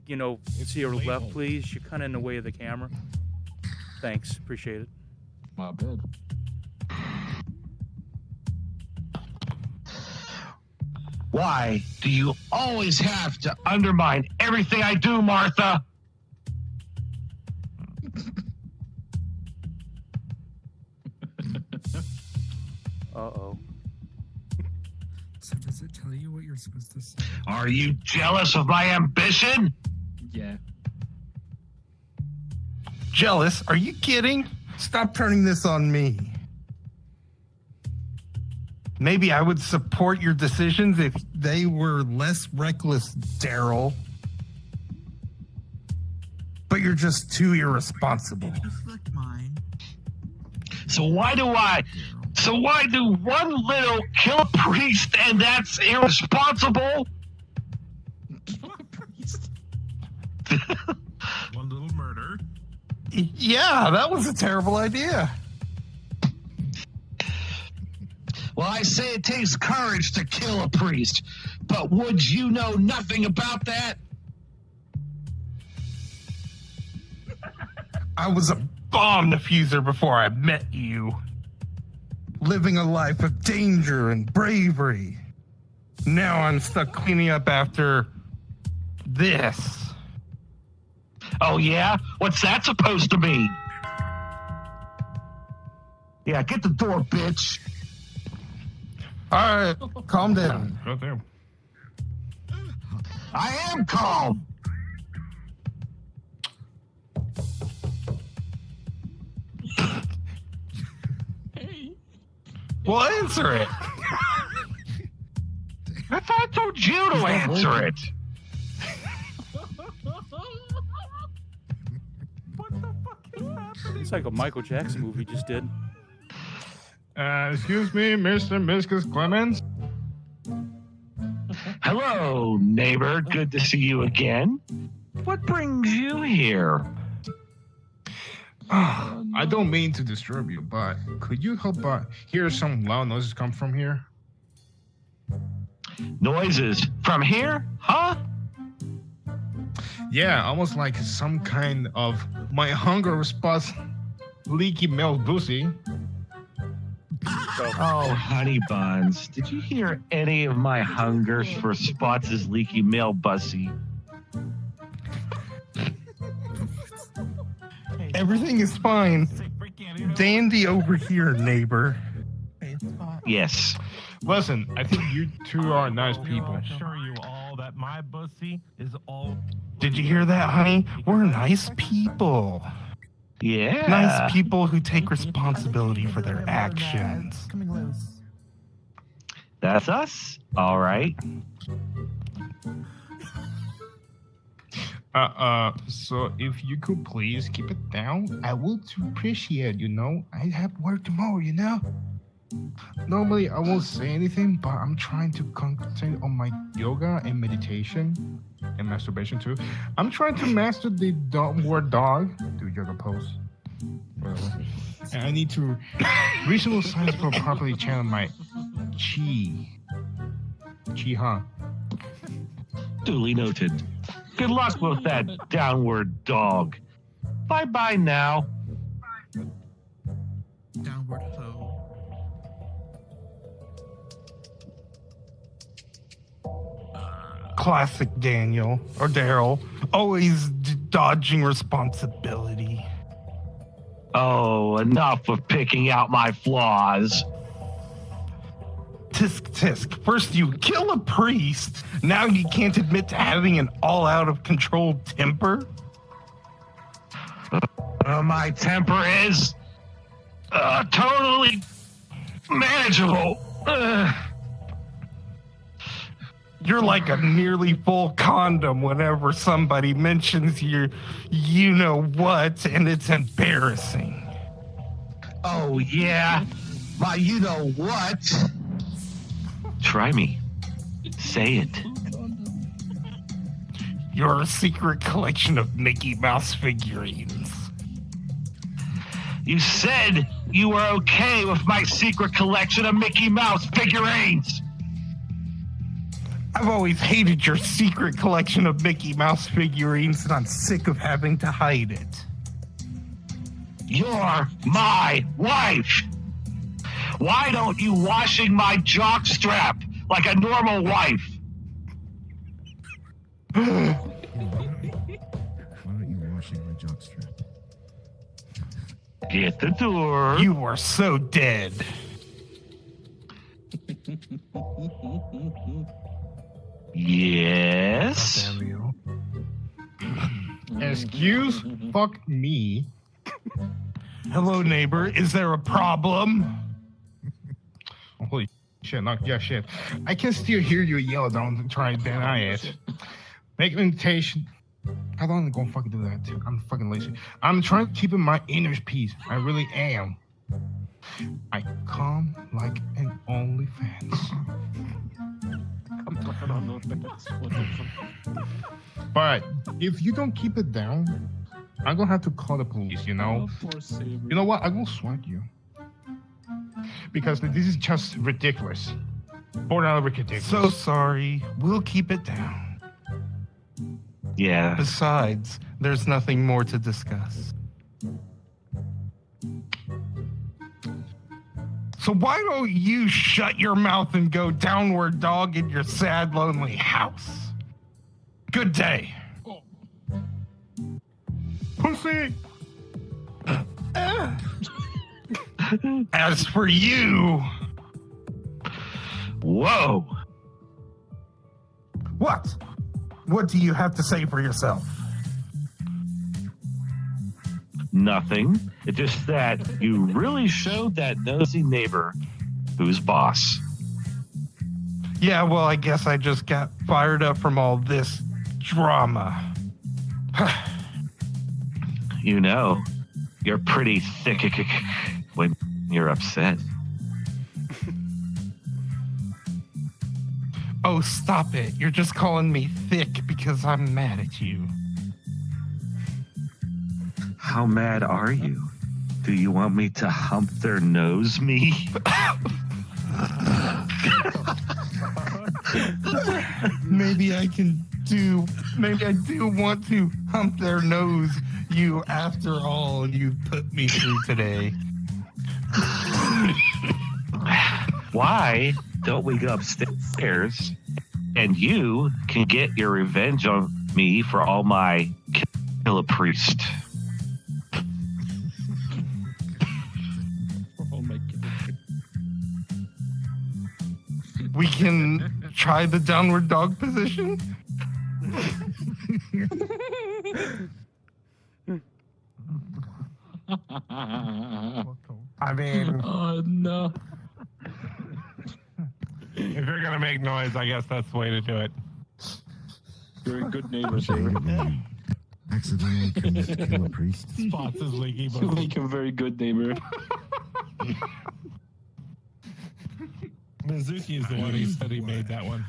to your left, please. You're kind of in the way of the camera. Thanks. Appreciate it. My bad. Why do you always have to undermine everything I do, Martha? Uh-oh. So does it tell you what you're supposed to say? Are you jealous of my ambition? Yeah. Jealous? Are you kidding? Stop turning this on me. Maybe I would support your decisions if they were less reckless, Daryl. But you're just too irresponsible. Just like mine. So why do one little kill a priest and that's irresponsible? One little murder. Yeah, that was a terrible idea. Well, I say it takes courage to kill a priest, but would you know nothing about that? I was a bomb diffuser before I met you. Living a life of danger and bravery. Now I'm stuck cleaning up after this. Oh, yeah? What's that supposed to mean? Yeah, get the door, bitch. All right, calm down. Right there. I am calm. Well, answer it. I thought I told you to answer it. It's like a Michael Jackson movie just did. Excuse me, Mr. and Mrs. Clemens? Hello, neighbor. Good to see you again. What brings you here? I don't mean to disturb you, but could you help hear some loud noises come from here? Noises from here? Huh? Yeah, almost like some kind of my hunger response leaky milk pussy. Oh, honey buns. Did you hear any of my hungers for Spots' leaky male bussy? Everything is fine. Dandy over here, neighbor. Yes. Listen, I think you two are nice people. I assure you all that my bussy is all... Did you hear that, honey? We're nice people. Yeah. Nice people who take responsibility for their actions. Coming loose. That's us. All right. So if you could please keep it down, I would appreciate, I have work tomorrow, Normally I won't say anything, but I'm trying to concentrate on my yoga and meditation and masturbation too. I'm trying to master the downward dog, do yoga pose, whatever. And I need to reasonable science for properly channel my chi, huh? Duly noted. Good luck with that downward dog. Bye-bye now. Downward hoe. Classic Daniel, or Daryl, always dodging responsibility. Oh, enough of picking out my flaws. Tisk tisk. First you kill a priest, now you can't admit to having an all-out of control temper? My temper is totally manageable. You're like a nearly full condom whenever somebody mentions your you-know-what, and it's embarrassing. Oh, yeah? My you-know-what? Try me. Say it. You're a secret collection of Mickey Mouse figurines. You said you were okay with my secret collection of Mickey Mouse figurines. I've always hated your secret collection of Mickey Mouse figurines, and I'm sick of having to hide it. You're my wife. Why don't you washing my jock strap like a normal wife? Why don't you washing my jockstrap? Get the door. You are so dead. Yes. Damn you. Excuse? Fuck me. Hello, neighbor. Is there a problem? Holy shit, yeah, shit. I can still hear you yell, don't try to deny it. Make an invitation. I don't gonna fucking do that too. I'm fucking lazy. I'm trying to keep in my inner peace. I really am. I come like an OnlyFans. But if you don't keep it down, I'm gonna have to call the police, you know? You know what? I'm gonna swipe you. Because this is just ridiculous. Borderline ridiculous. So sorry. We'll keep it down. Yeah. Besides, there's nothing more to discuss. So why don't you shut your mouth and go downward dog in your sad, lonely house? Good day. Pussy! As for you... Whoa. What? What do you have to say for yourself? Nothing. It's just that you really showed that nosy neighbor who's boss. Yeah, well, I guess I just got fired up from all this drama. You know, you're pretty thick when you're upset. Oh, stop it. You're just calling me thick because I'm mad at you. How mad are you? Do you want me to hump their nose me? Maybe I do want to hump their nose, you, after all you put me through today. Why don't we go upstairs and you can get your revenge on me for all my kill a priest? We can try the downward dog position? I mean, Oh no. if you're gonna make noise, I guess that's the way to do it. You're a good neighbor, Shame sir. you accidentally kill a priest. Spots is leaky, You but make a very good neighbor. Mizuki is the one who said he made that one.